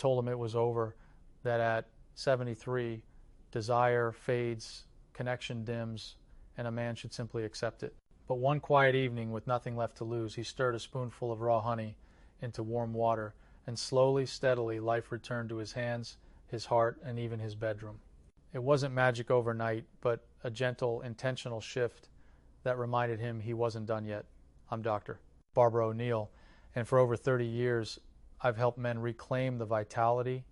told him it was over, that at 73, desire fades, connection dims, and a man should simply accept it. But one quiet evening, with nothing left to lose, he stirred a spoonful of raw honey into warm water, and slowly, steadily, life returned to his hands, his heart, and even his bedroom. It wasn't magic overnight, but a gentle, intentional shift that reminded him he wasn't done yet. I'm Dr. Barbara O'Neill, and for over 30 years, I've helped men reclaim the vitality,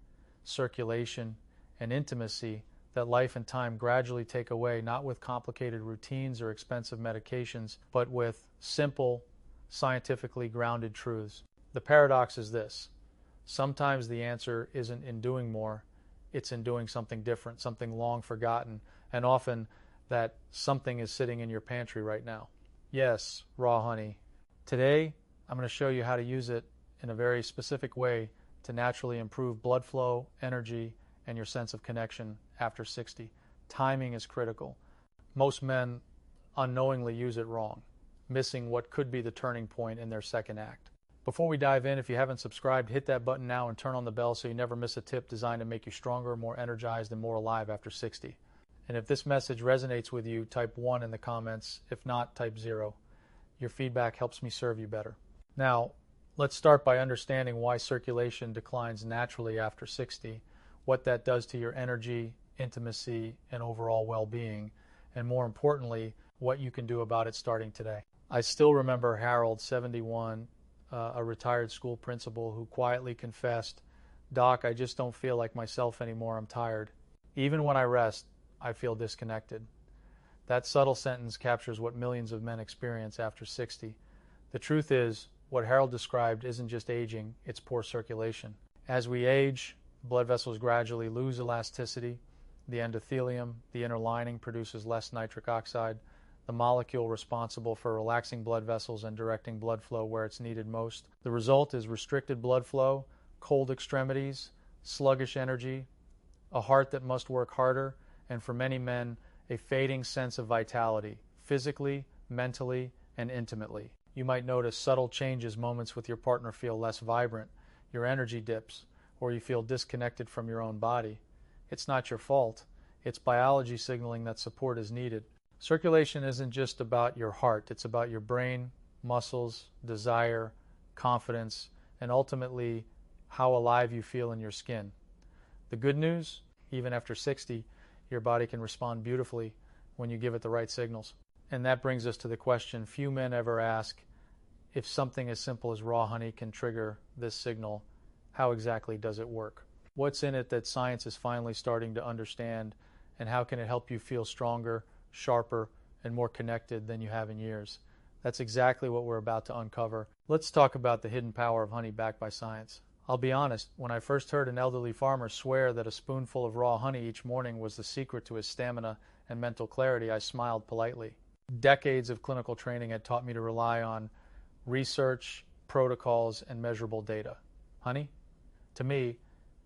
circulation, and intimacy that life and time gradually take away, not with complicated routines or expensive medications, but with simple, scientifically grounded truths. The paradox is this: sometimes the answer isn't in doing more, it's in doing something different, something long forgotten, and often that something is sitting in your pantry right now. Yes, raw honey. Today, I'm going to show you how to use it in a very specific way to naturally improve blood flow, energy, and your sense of connection after 60. Timing is critical. Most men unknowingly use it wrong, missing what could be the turning point in their second act. Before we dive in, if you haven't subscribed, hit that button now and turn on the bell so you never miss a tip designed to make you stronger, more energized, and more alive after 60. And if this message resonates with you, type 1 in the comments. If not, type 0. Your feedback helps me serve you better. Now, let's start by understanding why circulation declines naturally after 60, what that does to your energy, intimacy, and overall well-being, and more importantly, what you can do about it starting today. I still remember Harold, 71, a retired school principal, who quietly confessed, "Doc, I just don't feel like myself anymore. I'm tired. Even when I rest, I feel disconnected." That subtle sentence captures what millions of men experience after 60. The truth is, what Harold described isn't just aging, it's poor circulation. As we age, blood vessels gradually lose elasticity. The endothelium, the inner lining, produces less nitric oxide, the molecule responsible for relaxing blood vessels and directing blood flow where it's needed most. The result is restricted blood flow, cold extremities, sluggish energy, a heart that must work harder, and for many men, a fading sense of vitality, physically, mentally, and intimately. You might notice subtle changes. Moments with your partner feel less vibrant, your energy dips, or you feel disconnected from your own body. It's not your fault. It's biology signaling that support is needed. Circulation isn't just about your heart. It's about your brain, muscles, desire, confidence, and ultimately how alive you feel in your skin. The good news, even after 60, your body can respond beautifully when you give it the right signals. And that brings us to the question few men ever ask: if something as simple as raw honey can trigger this signal, how exactly does it work? What's in it that science is finally starting to understand, and how can it help you feel stronger, sharper, and more connected than you have in years? That's exactly what we're about to uncover. Let's talk about the hidden power of honey backed by science. I'll be honest, when I first heard an elderly farmer swear that a spoonful of raw honey each morning was the secret to his stamina and mental clarity, I smiled politely. Decades of clinical training had taught me to rely on research, protocols, and measurable data. Honey? To me,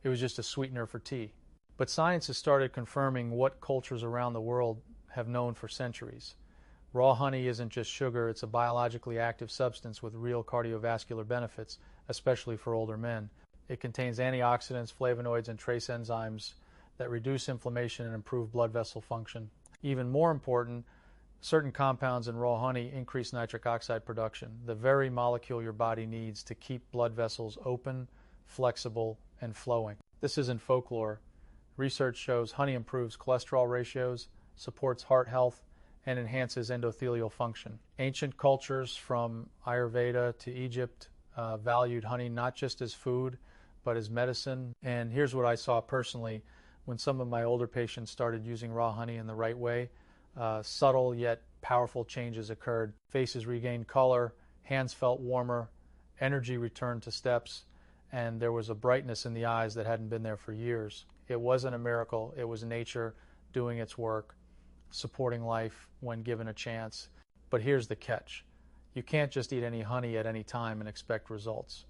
it was just a sweetener for tea. But science has started confirming what cultures around the world have known for centuries. Raw honey isn't just sugar, it's a biologically active substance with real cardiovascular benefits, especially for older men. It contains antioxidants, flavonoids, and trace enzymes that reduce inflammation and improve blood vessel function. Even more important, certain compounds in raw honey increase nitric oxide production, the very molecule your body needs to keep blood vessels open, flexible, and flowing. This isn't folklore. Research shows honey improves cholesterol ratios, supports heart health, and enhances endothelial function. Ancient cultures from Ayurveda to Egypt valued honey not just as food, but as medicine. And here's what I saw personally when some of my older patients started using raw honey in the right way. Subtle yet powerful changes occurred. Faces regained color, hands felt warmer, energy returned to steps, and there was a brightness in the eyes that hadn't been there for years. It wasn't a miracle, it was nature doing its work, supporting life when given a chance. But here's the catch. You can't just eat any honey at any time and expect results.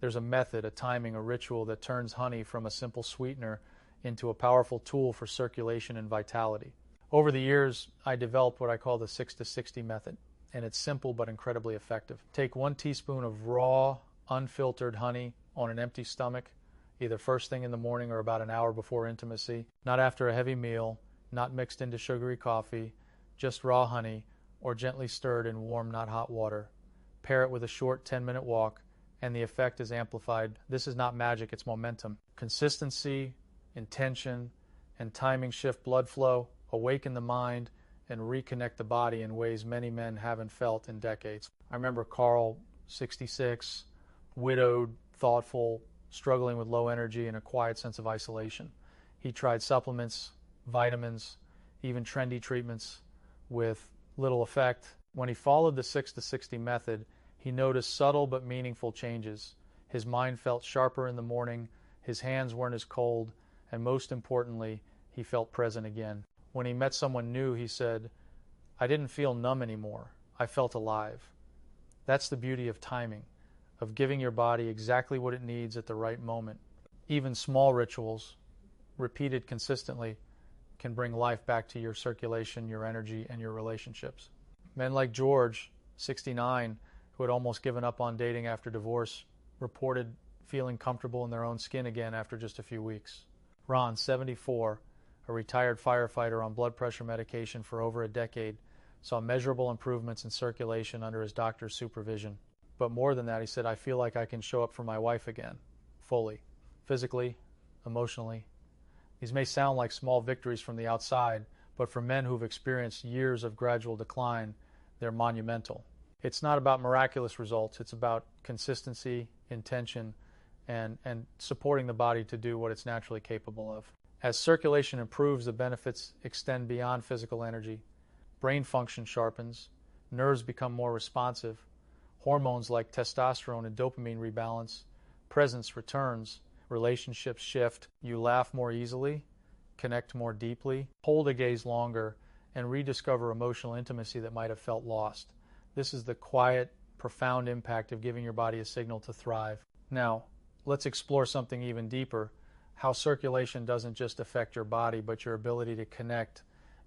There's a method, a timing, a ritual that turns honey from a simple sweetener into a powerful tool for circulation and vitality. Over the years, I developed what I call the 6-to-60 method, and it's simple but incredibly effective. Take 1 teaspoon of raw, unfiltered honey on an empty stomach. either first thing in the morning or about an hour before intimacy, not after a heavy meal, not mixed into sugary coffee, just raw honey, or gently stirred in warm, not hot water. Pair it with a short 10-minute walk, and the effect is amplified. This is not magic, it's momentum. Consistency, intention, and timing shift blood flow, awaken the mind, and reconnect the body in ways many men haven't felt in decades. I remember Carl, 66, widowed, thoughtful, struggling with low energy and a quiet sense of isolation. He tried supplements, vitamins, even trendy treatments with little effect. When he followed the 6 to 60 method, he noticed subtle but meaningful changes. His mind felt sharper in the morning, his hands weren't as cold, and most importantly, he felt present again. When he met someone new, he said, "I didn't feel numb anymore. I felt alive." That's the beauty of timing, of giving your body exactly what it needs at the right moment. Even small rituals, repeated consistently, can bring life back to your circulation, your energy, and your relationships. Men like George, 69, who had almost given up on dating after divorce, reported feeling comfortable in their own skin again after just a few weeks. Ron, 74, a retired firefighter on blood pressure medication for over a decade, saw measurable improvements in circulation under his doctor's supervision. But more than that, he said, "I feel like I can show up for my wife again, fully, physically, emotionally." These may sound like small victories from the outside, but for men who've experienced years of gradual decline, they're monumental. It's not about miraculous results, it's about consistency, intention, and supporting the body to do what it's naturally capable of. As circulation improves, the benefits extend beyond physical energy. Brain function sharpens, nerves become more responsive, hormones like testosterone and dopamine rebalance, presence returns, relationships shift, you laugh more easily, connect more deeply, hold a gaze longer, and rediscover emotional intimacy that might have felt lost. This is the quiet, profound impact of giving your body a signal to thrive. Now, let's explore something even deeper, how circulation doesn't just affect your body, but your ability to connect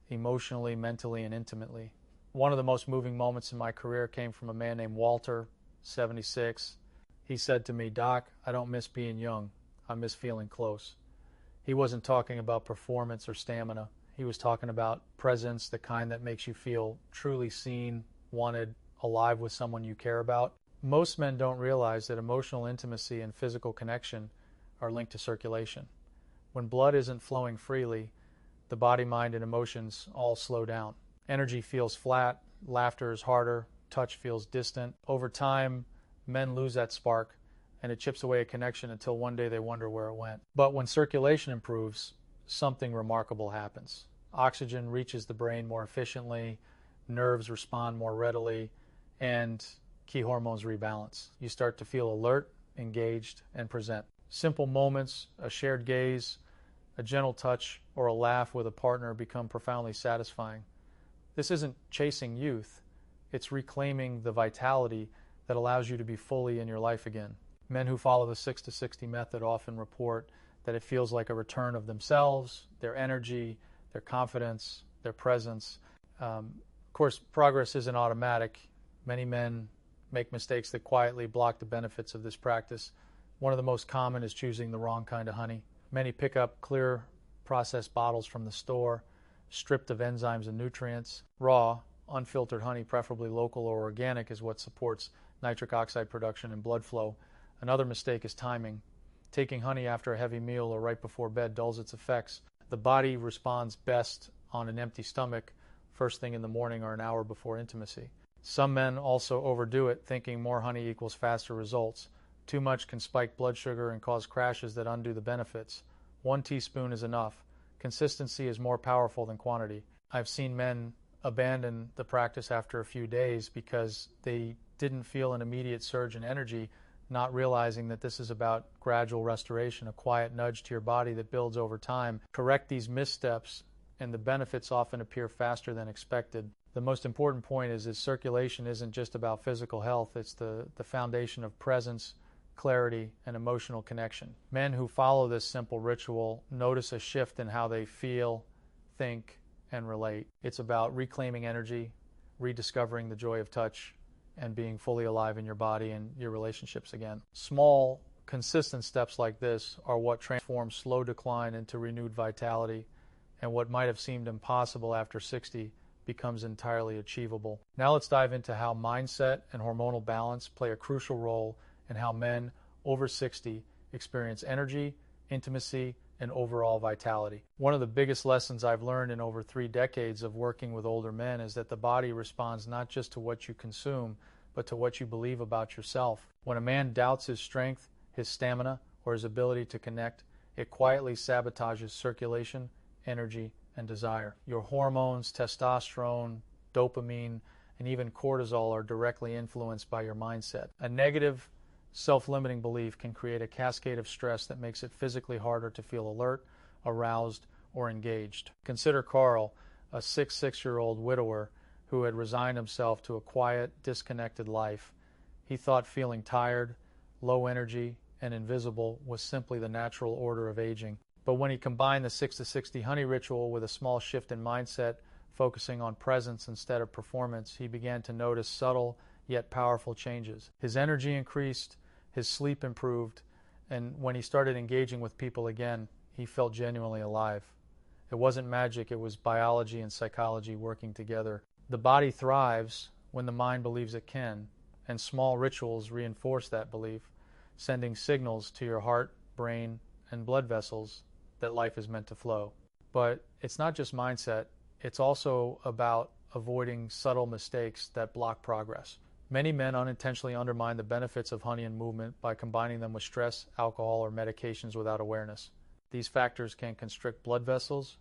emotionally, mentally, and intimately. One of the most moving moments in my career came from a man named Walter, 76. He said to me, "Doc, I don't miss being young. I miss feeling close." He wasn't talking about performance or stamina. He was talking about presence, the kind that makes you feel truly seen, wanted, alive with someone you care about. Most men don't realize that emotional intimacy and physical connection are linked to circulation. When blood isn't flowing freely, the body, mind, and emotions all slow down. Energy feels flat, laughter is harder, touch feels distant. Over time, men lose that spark, and it chips away a connection until one day they wonder where it went. But when circulation improves, something remarkable happens. Oxygen reaches the brain more efficiently, nerves respond more readily, and key hormones rebalance. You start to feel alert, engaged, and present. Simple moments, a shared gaze, a gentle touch, or a laugh with a partner become profoundly satisfying. This isn't chasing youth, it's reclaiming the vitality that allows you to be fully in your life again. Men who follow the 6 to 60 method often report that it feels like a return of themselves, their energy, their confidence, their presence. Of course, progress isn't automatic. Many men make mistakes that quietly block the benefits of this practice. One of the most common is choosing the wrong kind of honey. Many pick up clear, processed bottles from the store, stripped of enzymes and nutrients. Raw, unfiltered honey, preferably local or organic, is what supports nitric oxide production and blood flow. Another mistake is timing. Taking honey after a heavy meal or right before bed dulls its effects. The body responds best on an empty stomach, first thing in the morning or an hour before intimacy. Some men also overdo it, thinking more honey equals faster results. Too much can spike blood sugar and cause crashes that undo the benefits. 1 teaspoon is enough. Consistency is more powerful than quantity. I've seen men abandon the practice after a few days because they didn't feel an immediate surge in energy, not realizing that this is about gradual restoration, a quiet nudge to your body that builds over time. Correct these missteps, and the benefits often appear faster than expected. The most important point is that circulation isn't just about physical health, it's the foundation of presence, clarity, and emotional connection. Men who follow this simple ritual notice a shift in how they feel, think, and relate. It's about reclaiming energy, rediscovering the joy of touch, and being fully alive in your body and your relationships again. Small, Consistent steps like this are what transform slow decline into renewed vitality, and what might have seemed impossible after 60 becomes entirely achievable. Now let's dive into how mindset and hormonal balance play a crucial role in how men over 60 experience energy, intimacy, and overall vitality. One of the biggest lessons I've learned in over 3 decades of working with older men is that the body responds not just to what you consume, but to what you believe about yourself. When a man doubts his strength, his stamina, or his ability to connect, it quietly sabotages circulation, energy, and desire. Your hormones, testosterone, dopamine, and even cortisol are directly influenced by your mindset. A negative, self-limiting belief can create a cascade of stress that makes it physically harder to feel alert, aroused, or engaged. Consider Carl, a 6'6" widower who had resigned himself to a quiet, disconnected life. He thought feeling tired, low energy, and invisible was simply the natural order of aging. But when he combined the 6 to 60 honey ritual with a small shift in mindset, focusing on presence instead of performance, he began to notice subtle yet powerful changes. His energy increased, his sleep improved, and when he started engaging with people again, he felt genuinely alive. It wasn't magic, it was biology and psychology working together. The body thrives when the mind believes it can, and small rituals reinforce that belief, sending signals to your heart, brain, and blood vessels that life is meant to flow. But it's not just mindset, it's also about avoiding subtle mistakes that block progress. Many men unintentionally undermine the benefits of honey and movement by combining them with stress, alcohol, or medications without awareness. These factors can constrict blood vessels,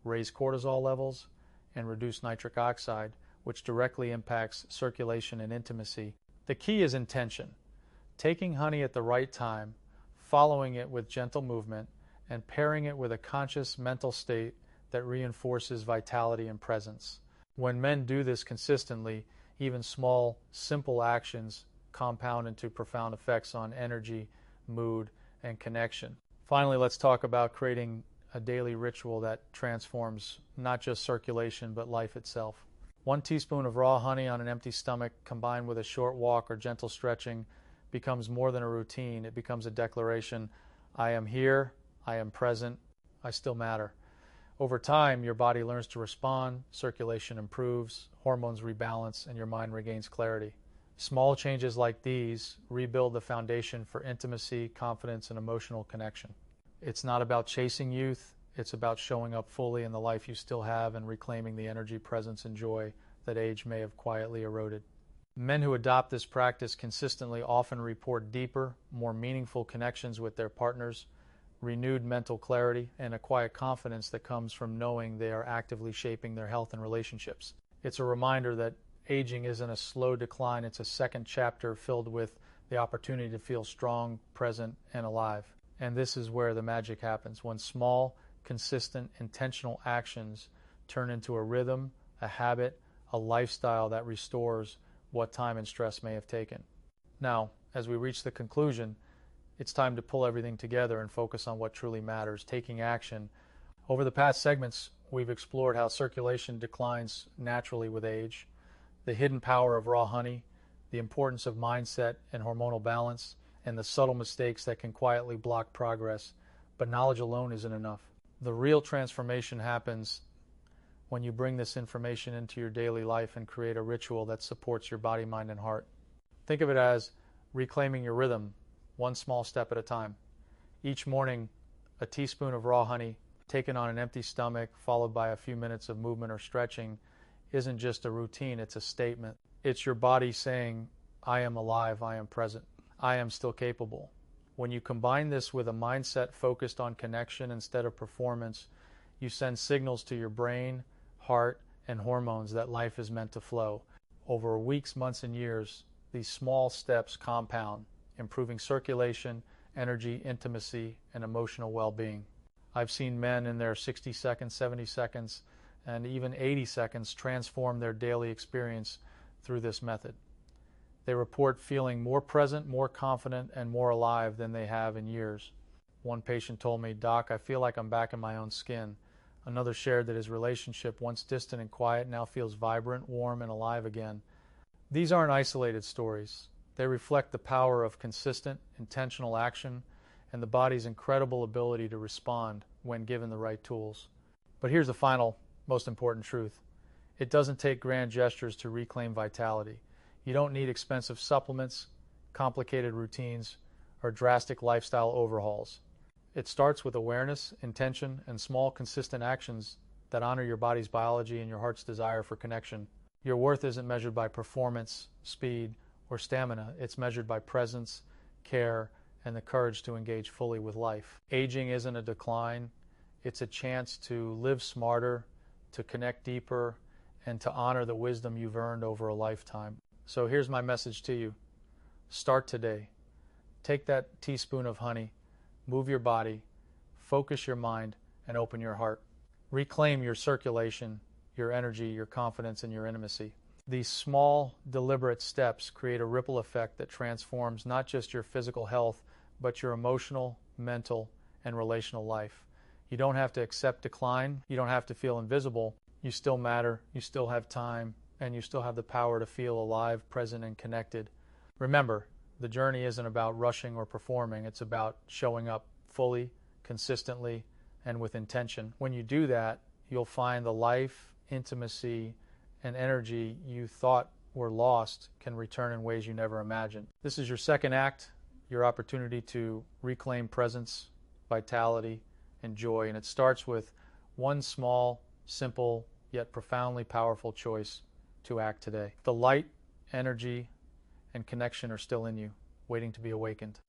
raise cortisol levels, and reduce nitric oxide, which directly impacts circulation and intimacy. The key is intention. Taking honey at the right time, following it with gentle movement, and pairing it with a conscious mental state that reinforces vitality and presence. When men do this consistently, even small, simple actions compound into profound effects on energy, mood, and connection. Finally, let's talk about creating a daily ritual that transforms not just circulation, but life itself. 1 teaspoon of raw honey on an empty stomach combined with a short walk or gentle stretching becomes more than a routine. It becomes a declaration. I am here, I am present, I still matter. Over time, your body learns to respond, circulation improves, hormones rebalance, and your mind regains clarity. Small changes like these rebuild the foundation for intimacy, confidence, and emotional connection. It's not about chasing youth, it's about showing up fully in the life you still have and reclaiming the energy, presence, and joy that age may have quietly eroded. Men who adopt this practice consistently often report deeper, more meaningful connections with their partners, renewed mental clarity, and a quiet confidence that comes from knowing they are actively shaping their health and relationships. It's a reminder that aging isn't a slow decline, it's a second chapter filled with the opportunity to feel strong, present, and alive. And this is where the magic happens, when small, consistent, intentional actions turn into a rhythm, a habit, a lifestyle that restores what time and stress may have taken. Now, as we reach the conclusion, it's time to pull everything together and focus on what truly matters, taking action. Over the past segments, we've explored how circulation declines naturally with age, the hidden power of raw honey, the importance of mindset and hormonal balance, and the subtle mistakes that can quietly block progress. But knowledge alone isn't enough. The real transformation happens when you bring this information into your daily life and create a ritual that supports your body, mind, and heart. Think of it as reclaiming your rhythm, one small step at a time. Each morning, a teaspoon of raw honey taken on an empty stomach, followed by a few minutes of movement or stretching, isn't just a routine, it's a statement. It's your body saying, I am alive, I am present, I am still capable. When you combine this with a mindset focused on connection instead of performance, you send signals to your brain, heart, and hormones that life is meant to flow. Over weeks, months, and years, these small steps compound, improving circulation, energy, intimacy, and emotional well-being. I've seen men in their 60 seconds, 70 seconds, and even 80 seconds transform their daily experience through this method. They report feeling more present, more confident, and more alive than they have in years. One patient told me, Doc, I feel like I'm back in my own skin. Another shared that his relationship, once distant and quiet, now feels vibrant, warm, and alive again. These aren't isolated stories. They reflect the power of consistent, intentional action and the body's incredible ability to respond when given the right tools. But here's the final, most important truth. It doesn't take grand gestures to reclaim vitality. You don't need expensive supplements, complicated routines, or drastic lifestyle overhauls. It starts with awareness, intention, and small, consistent actions that honor your body's biology and your heart's desire for connection. Your worth isn't measured by performance, speed, or stamina. It's measured by presence, care, and the courage to engage fully with life. Aging isn't a decline. It's a chance to live smarter, to connect deeper, and to honor the wisdom you've earned over a lifetime. So here's my message to you. Start today. Take that teaspoon of honey, move your body, focus your mind, and open your heart. Reclaim your circulation, your energy, your confidence, and your intimacy. These small, deliberate steps create a ripple effect that transforms not just your physical health, but your emotional, mental, and relational life. You don't have to accept decline. You don't have to feel invisible. You still matter. You still have time, and you still have the power to feel alive, present, and connected. Remember, the journey isn't about rushing or performing. It's about showing up fully, consistently, and with intention. When you do that, you'll find the life, intimacy, and energy you thought were lost can return in ways you never imagined. This is your second act, your opportunity to reclaim presence, vitality, and joy. And it starts with one small, simple, yet profoundly powerful choice to act today. The light, energy, and connection are still in you, waiting to be awakened.